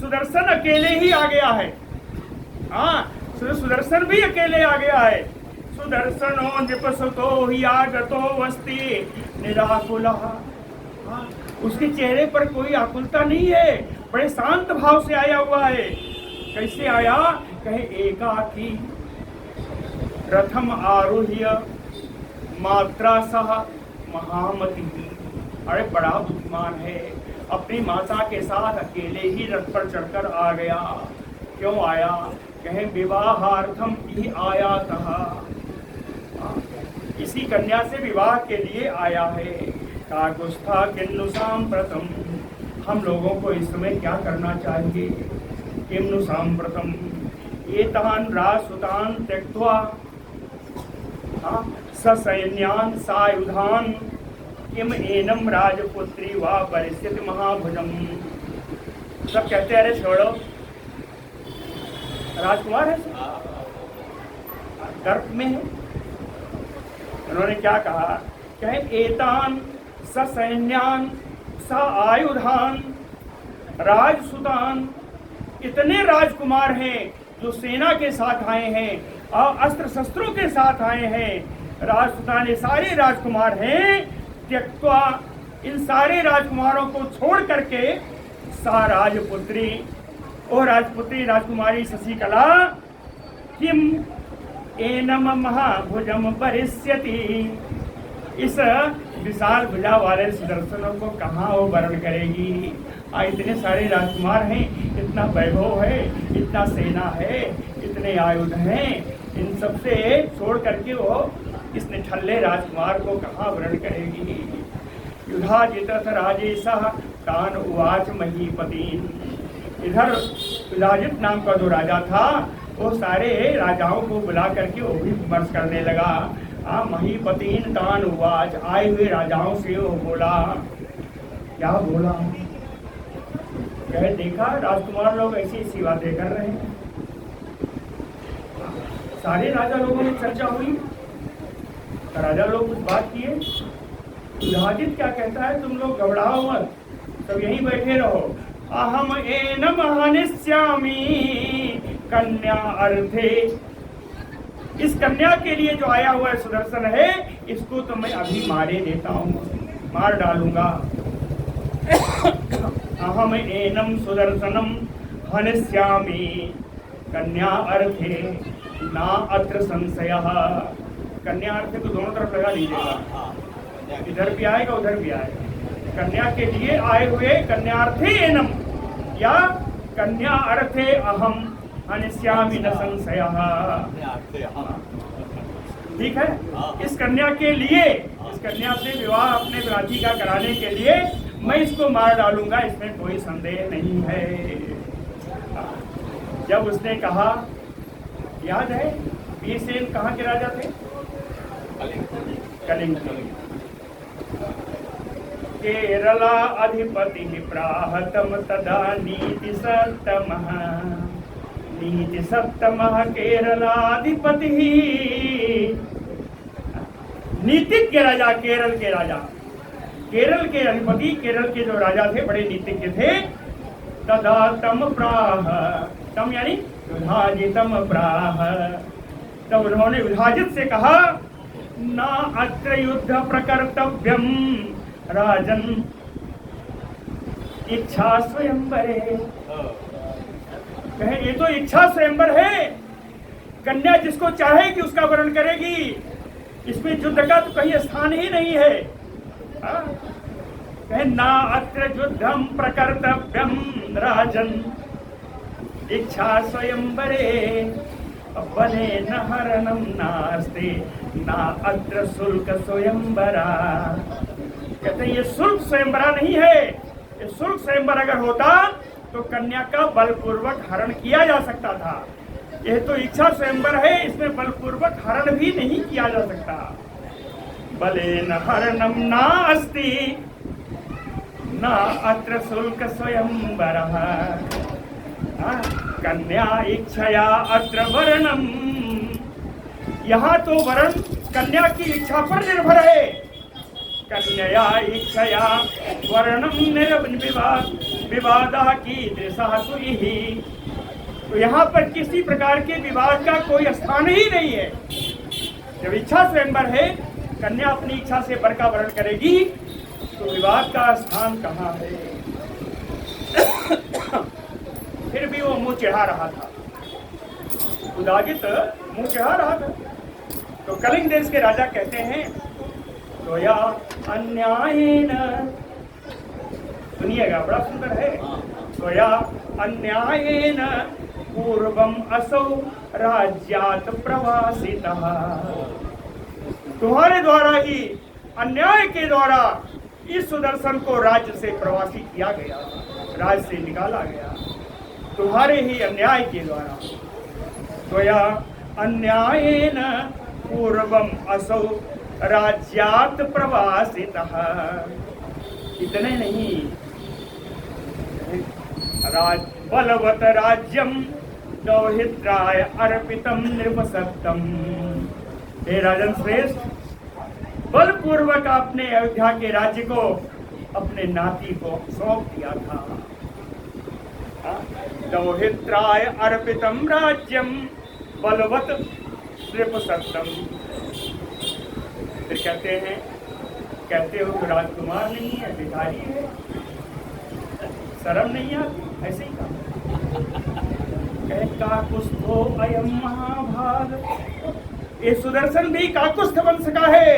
सुदर्शन अकेले ही आ गया है। सुदर्शन भी अकेले आ गया है। सुदर्शनो नृपसुतो यागतो अस्ति निराकुलः। उसके चेहरे पर कोई आकुलता नहीं है, बड़े शांत भाव से आया हुआ है। कैसे आया? कहे एकाकी रथम आरोह्य मात्रा सह महामती। अरे बड़ा बुद्धिमान है, अपनी माता के साथ अकेले ही रथ पर चढ़कर आ गया। क्यों आया? कहे विवाहार्थम ही आया था, इसी कन्या से विवाह के लिए आया है। काकुस्था किन्नु सांप्रतम, हम लोगों को इस समय क्या करना चाहिए? किन्नु सांप्रतम एतान रासुतान त्यक्त्वा ससैन्यान सायुधान किम एनम राजपुत्री वा परिस्थिति महाभुजम। सब कहते हैं अरे छोड़ो, राजकुमार है, गर्भ में है। उन्होंने क्या कहा? कहे एतान ससैन्यान सायुधान राजसुतान, इतने राजकुमार हैं जो सेना के साथ आए हैं और अस्त्र शस्त्रों के साथ आए हैं। राजसुतान, ये सारे राजकुमार हैं। त्यक्त्वा, इन सारे राजकुमारों को छोड़ करके सा राजपुत्री, ओ राजपुत्री राजकुमारी शशिकला, किम एनम महाभुजम परिष्यति, इस विशाल भुजा वाले सुदर्शनों को कहाँ वो वर्ण करेगी? इतने सारे राजकुमार हैं, इतना वैभव है, इतना सेना है, इतने आयुध हैं, इन सबसे छोड़ करके वो इस निठल्ले राजकुमार को कहाँ वर्ण करेगी? युधाजितथ राजेशः तान उवाच महीपतीन्। इधर युधाजित नाम का जो राजा था, वो सारे राजाओं को बुला करके वो भी विमर्श करने लगा। महीपतीन् तान उवाच, आए हुए राजाओं से वो बोला। क्या बोला? कहे देखा राजकुमार लोग ऐसी ऐसी बातें कर रहे हैं। सारे राजा लोगों में चर्चा हुई, राजा लोग कुछ बात किए। युधाजित क्या कहता है? तुम लोग घबराओ मत, सब यहीं बैठे रहो। अहम एनम हनिष्यामि कन्या अर्थे, इस कन्या के लिए जो आया हुआ सुदर्शन है, इसको तो मैं अभी मारे देता हूँ, मार डालूंगा। अहम एनम सुदर्शनम हनिष्यामि कन्या अर्थे ना अत्र संशयः। कन्या अर्थे को दोनों तरफ लगा लीजिएगा, इधर भी आएगा उधर भी आएगा। कन्या के लिए आए हुए कन्यार्थे एनम, या कन्या अर्थे अहम हनिष्यामि न संशयः। ठीक है, इस कन्या के लिए, इस कन्या से विवाह अपने प्राची का कराने के लिए मैं इसको मार डालूंगा, इसमें कोई संदेह नहीं है। जब उसने कहा, याद है भीमसेन कहाँ के राजा थे? कलिंग। केरला अधिपति प्राहतम तदा नीति सप्तमः केरलाधिपति। नीतिज्ञ राजा, केरल के राजा, केरल के अधिपति, केरल के जो राजा थे बड़े नीतिज्ञ थे। तदा तम प्राह, तम यानी विभाजितम प्राह, तब उन्होंने विभाजित से कहा, ना अत्र युद्ध प्रकर्तव्यम राजन इच्छा स्वयंवरे। कहे ये तो इच्छा स्वयंवर है, कन्या जिसको चाहेगी उसका वर्ण करेगी, इसमें युद्ध का तो कहीं स्थान ही नहीं है। कहे ना अत्र युद्धम प्रकर्तव्यम राजन इच्छा स्वयंवरे बने न हरणम नास्ते ना अत्र शुल्क स्वयंवरा। कहते ये शुल्क स्वयंवरा नहीं है। ये शुल्क स्वयंवर अगर होता तो कन्या का बलपूर्वक हरण किया जा सकता था। यह तो इच्छा स्वयंवर है, इसमें बलपूर्वक हरण भी नहीं किया जा सकता। बलेन हरणम नास्ति ना अत्र शुल्क स्वयंवरः कन्या इच्छया अत्र वर्णम। यहाँ तो वरण कन्या की इच्छा पर निर्भर है। कन्या इच्छया वर्णम विवाद की दृशा सुई। तो यहाँ पर किसी प्रकार के विवाद का कोई स्थान ही नहीं है। जब इच्छा स्वयंवर है, कन्या अपनी इच्छा से वर का वरण करेगी तो विवाद का स्थान कहाँ है। फिर भी वो मुंह चिढ़ा रहा था, उदागित मुंह चिढ़ा रहा था। तो कलिंग देश के राजा कहते हैं तो या अन्यायेन, सुनिएगा बड़ा सुंदर है। तो या अन्यायेन पूर्वम असौ राज्यात् प्रवासितः। तुम्हारे द्वारा ही, अन्याय के द्वारा इस सुदर्शन को राज्य से प्रवासी किया गया, राज्य से निकाला गया, तुम्हारे ही अन्याय के द्वारा। त्वया अन्यायेन पूर्वम असौ राज्यात् प्रवासितः। इतने नहीं, बलवत राज्यम दौहित्राय अर्पितम निर्वसत्तम। हे राजन श्रेष्ठ, बलपूर्वक आपने अयोध्या के राज्य को अपने नाती को सौंप दिया था। दौहित्राय अर्पितम राज्यम बलवत नृपसत्तम। फिर कहते हो तो राजकुमार नहीं है, भिखारी है, शर्म नहीं आती। ऐसे ही कहा काकुस्थो अयम महाभाग। ये सुदर्शन भी काकुस्थ बन सका है।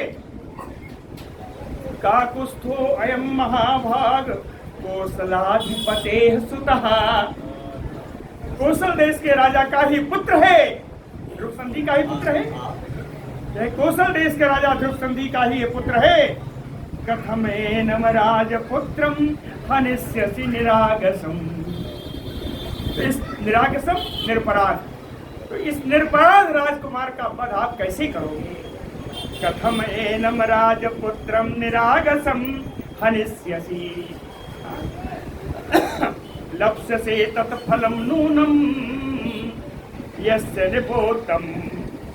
काकुस्थो अयम महाभाग कोसलाधिपते सुतः। कोसल देश के राजा का ही पुत्र है, ध्रुव संधि का ही पुत्र है। यह कोसल देश के राजा ध्रुव संधि का ही पुत्र है। कथमेनम राजपुत्रम हनिष्यसि निरागसम। तो इस निरागसम निरपराध, तो इस निरपराध राजकुमार का वध आप कैसे करोगे। कथमेनम राजपुत्रम निरागसम हनिष्यसि लप्स्यसे तत्फलम नूनम यस्य निपोतम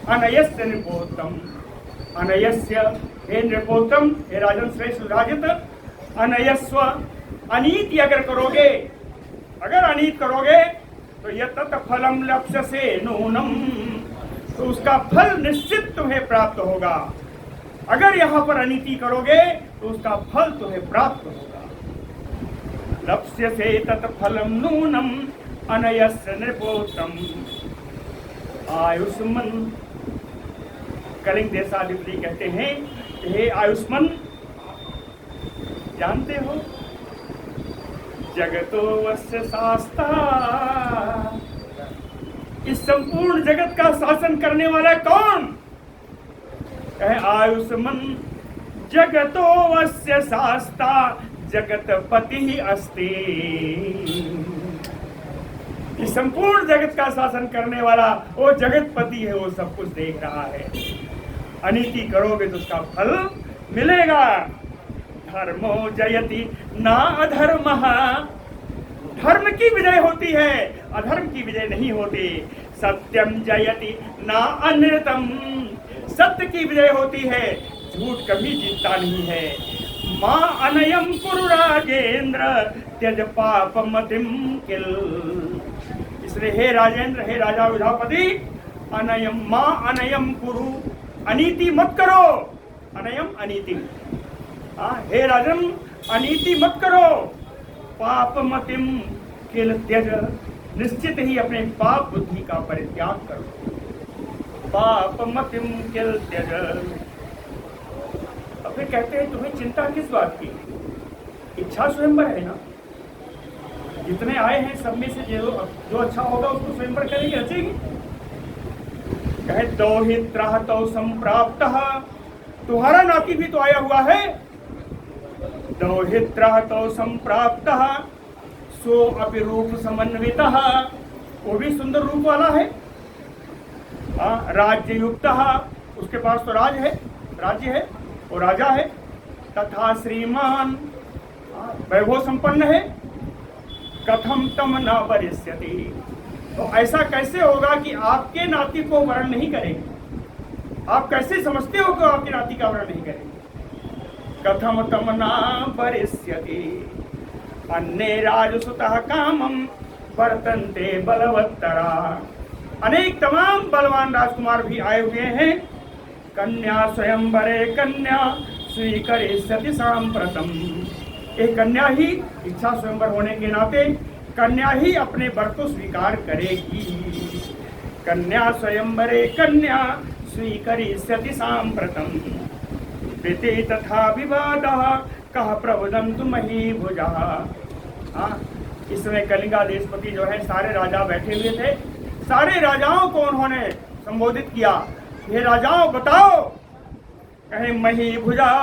अनयस्य निपोतम। अनयस्य, हे नृपोतम, हे राजन श्रेष्ठ सुराजित, अनयस्व, अनीति अगर करोगे, अगर अनीत करोगे तो यह तत्फलम लप्स्यसे नूनम, तो उसका फल निश्चित तुम्हें प्राप्त होगा। अगर यहाँ पर अनीति करोगे तो उसका फल तुम्हें प्राप्त होगा। लप्स्यसे तत्फलम नूनम अनयस्य नृपोतम। आयुष्मन, कलिंग देशाधिपति कहते हैं, हे आयुष्मन, जानते हो जगतो वस्य शास्ता, इस संपूर्ण जगत का शासन करने वाला कौन है। आयुष्मन जगतो वस्य शास्ता जगतपति अस्ति। इस संपूर्ण जगत का शासन करने वाला वो जगतपति है, वो सब कुछ देख रहा है। अनीति करोगे तो उसका फल मिलेगा। धर्मो जयति ना अधर्मः। धर्म की विजय होती है, अधर्म की विजय नहीं होती। सत्यम जयति ना अनृतम। सत्य की विजय होती है, झूठ कभी जीतता नहीं है। माँ अनयम कुरु राजेंद्र त्यज पापमतिम किल। इसलिए हे राजेंद्र, हे राजा विधापति, अनयम माँ अनयम कुरु, अनीति मत करो। अनयम अनीति, हे राजन अनीति मत करो। पापमतिम किल त्यज, निश्चित ही अपने पाप बुद्धि का परित्याग करो। पापमतिम किल त्यज। अब फिर कहते हैं तुम्हें चिंता किस बात की। इच्छा स्वयंवर है ना, जितने आए हैं सब में से जो अच्छा होगा उसको स्वयंवर करेंगे, रचेंगे। कहे दौहित्र तो संप्राप्त, तुम्हारा नाती भी तो आया हुआ है। दौहित्र तो संप्राप्त सो अपि रूप समन्वित, वो भी सुंदर रूप वाला है। राज्य युक्त, उसके पास तो राज्य है और राजा है। तथा श्रीमान, वैभव संपन्न है। कथम तम न वरिष्यति, तो ऐसा कैसे होगा कि आपके नाती को वर्ण नहीं करेंगे? आप कैसे समझते हो कि आपके नाती का वर्ण नहीं करेंगे? कथम तम न वरिष्यति अन्ये राजसुतः कामम वर्तन्ते बलवत्तरा, अनेक तमाम बलवान राजकुमार भी आए हुए हैं। कन्या स्वयंवरे कन्या स्वीकरिष्यति सांप्रतम, एक कन्या ही इच्छा स्वयंवर होने के नाते कन्या ही अपने वर को स्वीकार करेगी। कन्या स्वयंवरे कन्या स्वीकरिष्यति सांप्रतम प्रीति तथा विवादः कह प्रवदन्तु महीभुजः। इस समय कलिंगा देशपति जो है, सारे राजा बैठे हुए थे। सारे राजाओं को उन्होंने संबोधित किया, ये राजाओं बताओ। कहे महीभुजा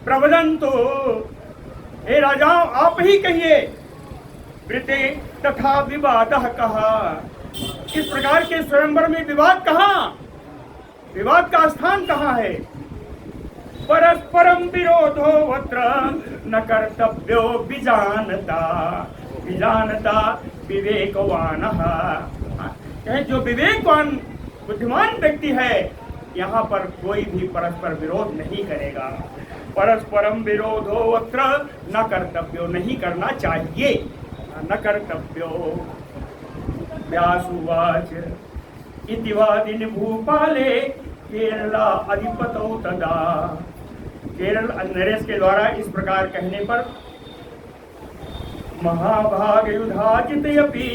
प्रवदन्तु, हे राजाओं आप ही कहिए। प्रीति तथा विवादः कहा, इस प्रकार के स्वयंवर में विवाद कहाँ, विवाद का स्थान कहाँ है? परस्परम विरोधो वत्र न कर्तव्यो विजानता, विजानता विवेकवानः। जो विवेकवान बुद्धिमान व्यक्ति है, यहाँ पर कोई भी परस्पर विरोध नहीं करेगा। परस्परम विरोधो वत्र न कर्तव्यो, नहीं करना चाहिए, न कर्तव्यो। व्यासुवाच इति वादिनि भूपाले केरला अधिपतौ तदा, केरल नरेश के द्वारा इस प्रकार कहने पर महाभाग युधाजितयपि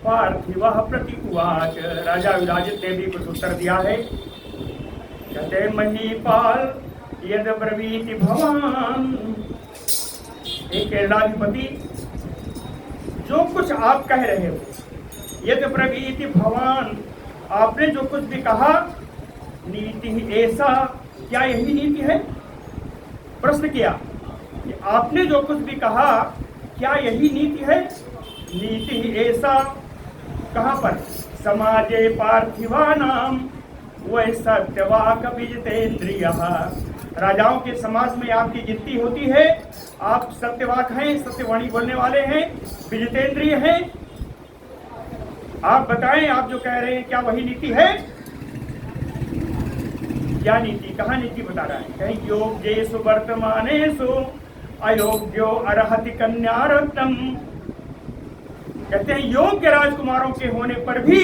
पार्थिवः प्रति उवाच, राजा युधाजित ने भी कुछ उत्तर दिया है। कहते महीपाल यद ब्रवीति भवान, एक केरलाधिपति जो कुछ आप कह रहे हो, यद ब्रवीति भवान, आपने जो कुछ भी कहा, नीति ऐसा, क्या यही नीति है? प्रश्न किया कि आपने जो कुछ भी कहा क्या यही नीति है? नीति ऐसा कहाँ पर? समाजे पार्थिवानाम वह सत्यवाक विजितेन्द्रिय, राजाओं के समाज में आपकी गिनती होती है, आप सत्यवाक हैं, सत्यवाणी बोलने वाले हैं, विजितेंद्रिय हैं। आप बताएं, आप जो कह रहे हैं क्या वही नीति है? क्या नीति, कहाँ नीति बता रहा है? कहीं योग्येषु वर्तमानेषु अयोग्यो अर्हति कन्यारत्नम, कहते हैं योग्य राजकुमारों के होने पर भी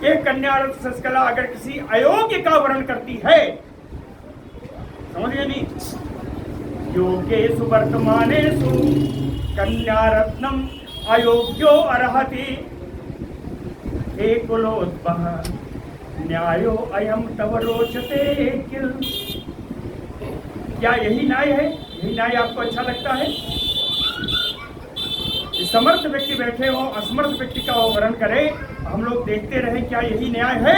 एक कन्यारत्न शशिकला अगर किसी अयोग्य का वर्ण करती है, समझ गए नहीं? योग्येषु वर्तमानेषु कन्यारत्नम अयोग्यो अर्हति हे कुलोद्भव न्यायो अयम तव रोचते किल। क्या यही न्याय है? यही न्याय आपको अच्छा लगता है? समर्थ व्यक्ति बैठे हो, असमर्थ व्यक्ति का वो वर्ण करे, हम लोग देखते रहे, क्या यही न्याय है?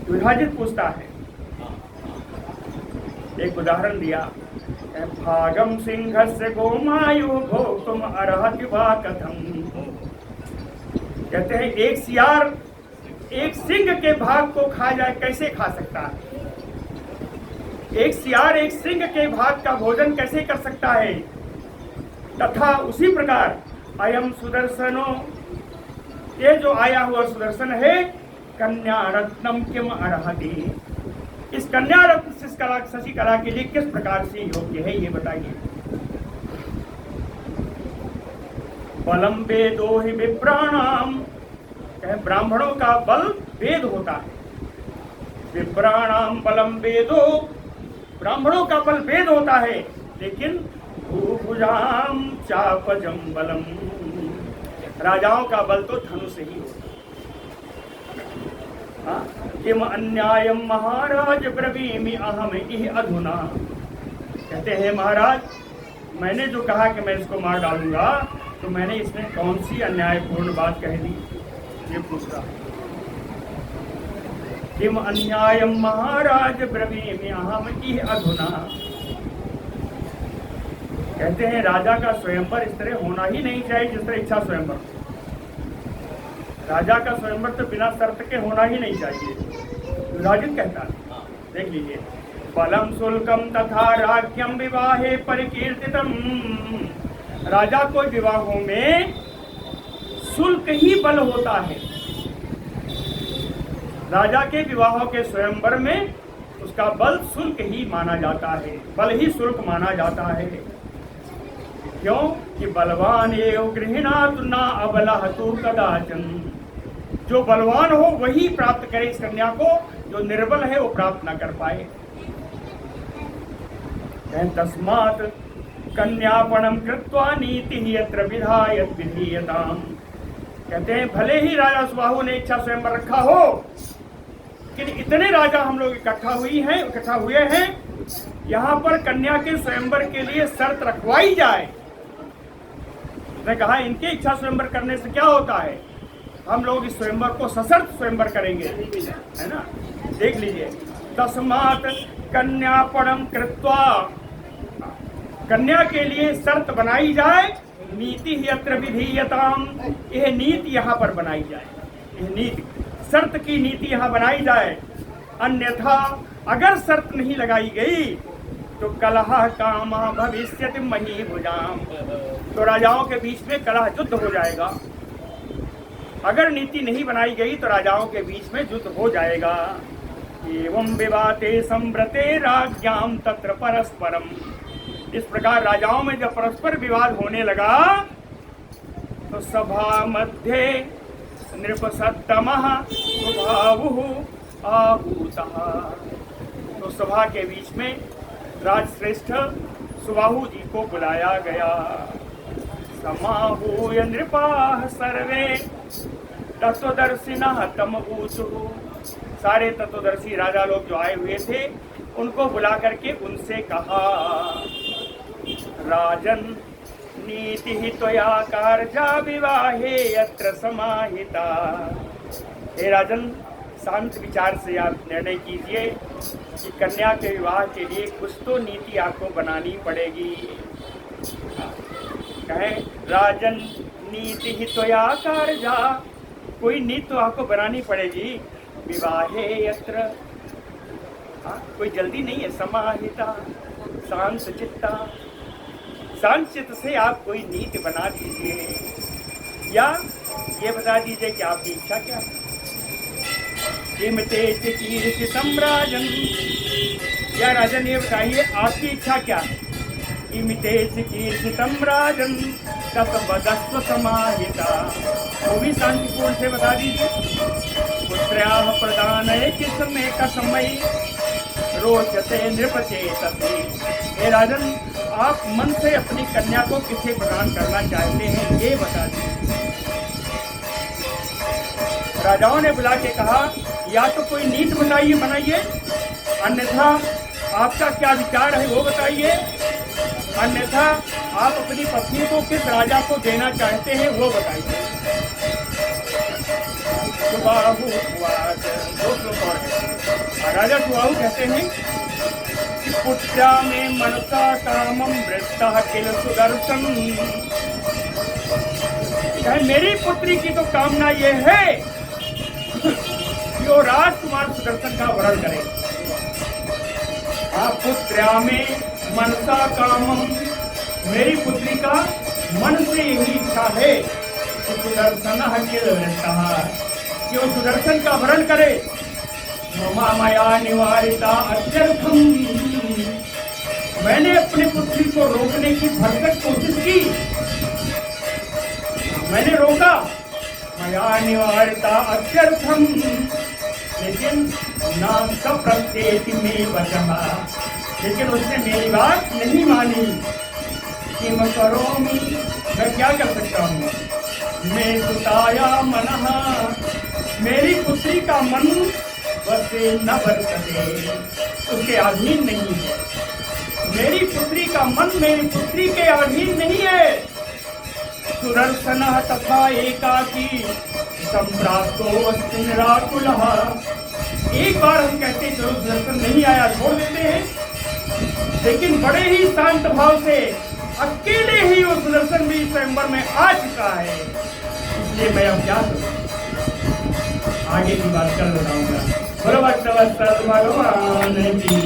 विभाजित पूछता है। एक उदाहरण दिया, भागम सिंहस्य गोमायु भोक्तुम अर्हति वा कथम, कहते हैं एक सियार एक सिंह के भाग को खा जाए, कैसे खा सकता है? एक सियार एक सिंह के भाग का भोजन कैसे कर सकता है? तथा उसी प्रकार अयम सुदर्शनो, ये जो आया हुआ सुदर्शन है, कन्या रत्नम किम अर्हति, इस कन्या रत्न शशिकला के लिए किस प्रकार से योग्य है, ये बताइए। बलम वेदो हि विप्राणाम, ब्राह्मणों का बल वेद होता है। विप्राणाम बलम वेदो, ब्राह्मणों का बल वेद होता है, लेकिन भूभुजाम चापजम बलम, राजाओं का बल तो धनुष ही होता है। किम अन्यायम महाराज ब्रवीमि अहम इह अधुना, कहते हैं महाराज मैंने जो कहा कि मैं इसको मार डालूंगा, तो मैंने इसमें कौन सी अन्यायपूर्ण बात कह दी, ये पूछ रहा। किम अन्यायम महाराज ब्रवीमि अहम इह अधुना। कहते हैं राजा का स्वयंवर इस तरह होना ही नहीं चाहिए जिस तरह इच्छा स्वयंवर। राजा का स्वयंवर तो बिना शर्त के होना ही नहीं चाहिए। विभाजित कहता है, देख लीजिए, बलम शुल्कम तथा राज्यम विवाहे परिकीर्तितम। राजा को विवाहों में शुल्क ही बल होता है। राजा के विवाहों के स्वयंवर में उसका बल शुल्क ही माना जाता है, बल ही शुल्क माना जाता है। क्यों कि बलवान एव गृहिणातु न अबलहतु कदाचन। जो बलवान हो वही प्राप्त करे इस कन्या को, जो निर्बल है वो प्राप्त न कर पाए। तस्मात् कन्यापणम कृत्वा नीति यत्र विधायत विधीयताम। कहते हैं भले ही राजा सुबाहु ने इच्छा स्वयंवर रखा हो, लेकिन इतने राजा हम लोग इकट्ठा हुए हैं, यहाँ पर कन्या के स्वयंवर के लिए शर्त रखवाई जाए। उसने कहा इनके इच्छा स्वयंवर करने से क्या होता है, हम लोग इस स्वयंवर को सशर्त स्वयंवर करेंगे, है ना। देख लीजिए, तस्मात् कन्यापणम कृत्वा, कन्या के लिए शर्त बनाई जाए, नीति यत्र विधीयताम, यह नीति यहाँ पर बनाई जाए, यह नीति शर्त की नीति यहाँ बनाई जाए। अन्यथा अगर शर्त नहीं लगाई गई तो कलह काम भविष्यति महीभुजाम, तो राजाओं के बीच में कलह युद्ध हो जाएगा। अगर नीति नहीं बनाई गई तो राजाओं के बीच में युद्ध हो जाएगा। एवं विवाते संव्रते राज्ञाम तत्र परस्परम। इस प्रकार राजाओं में जब परस्पर विवाद होने लगा तो सभा मध्य नृपसत्तमः सुबाहुः आहूतः। तो सभा के बीच में राजश्रेष्ठ सुबाहु जी को बुलाया गया। समाहूय नृपाः सर्वे तत्वदर्शिनः तमऊचुः। सारे तत्वदर्शी राजा लोग जो आए हुए थे उनको बुला करके उनसे कहा, राजन नीति ही त्वया कार्या विवाहे यत्र समाहिता। हे राजन, शांत विचार से आप निर्णय कीजिए कि कन्या के विवाह के लिए कुछ तो नीति आपको बनानी पड़ेगी। कहें राजन नीति ही त्वया कार्या, कोई नीति तो आपको बनानी पड़ेगी। विवाहे यत्र, कोई जल्दी नहीं है, समाहिता, शांत चित्ता, शांत चित्त से आप कोई नीति बना दीजिए। या ये बता दीजिए कि आपकी इच्छा क्या है। किमते चिकीर्षितम राजन, या राजन ये बताइए आपकी इच्छा क्या है। किमते चिकीर्षितम राजन तत्वदस्व समाहिता, वो भी शांतिपूर्ण से बता दीजिए। पुत्र्याः प्रदानये किसमें कसमयि रोचते नृपचेतसि। हे राजन, आप मन से अपनी कन्या को किसे प्रदान करना चाहते हैं ये बता दीजिए। राजाओं ने बुला के कहा, या तो कोई नीति बनाइए, अन्यथा आपका क्या विचार है वो बताइए, अन्यथा आप अपनी पत्नी को किस राजा को देना चाहते हैं वो बताइए। सुबाहु दो श्लोक और है। राजा सुबाहु कहते हैं कि पुत्र्या में मनसा कामम वृत्तः किल सुदर्शन। मेरी पुत्री की तो कामना ये है कि वो राजकुमार सुदर्शन का वरण करे। आप पुत्र्या में मनसा कामम, मेरी पुत्री का मन से यही इच्छा है कि सुदर्शन किल वृत्तः, कि वो सुदर्शन का वरण करे। मया निवारिता अत्यर्थम, मैंने अपनी पुत्री को रोकने की भरसक कोशिश की, मैंने रोका। मया निवारिता अत्यर्थम, लेकिन नाम का प्रत्येक में बचा, लेकिन उसने मेरी बात नहीं मानी। कि मैं करोमी, मैं क्या कर सकता हूँ। मैं सुताया मनः, मेरी पुत्री का मन वसे न बर सके, उसके अधीन नहीं है। मेरी पुत्री का मन मेरी पुत्री के अधीन नहीं है। सुदर्शन तथा एकाकी संप्राप्तो अस्ति निराकुलः। एक बार हम कहते चलो सुदर्शन नहीं आया छोड़ देते हैं, लेकिन बड़े ही शांत भाव से अकेले ही वो सुदर्शन भी स्वयंवर में आ चुका है। इसलिए मैं अब क्या करूं, आगे की बात कल बताऊंगा। बोलो भक्त वत्सल भगवान की।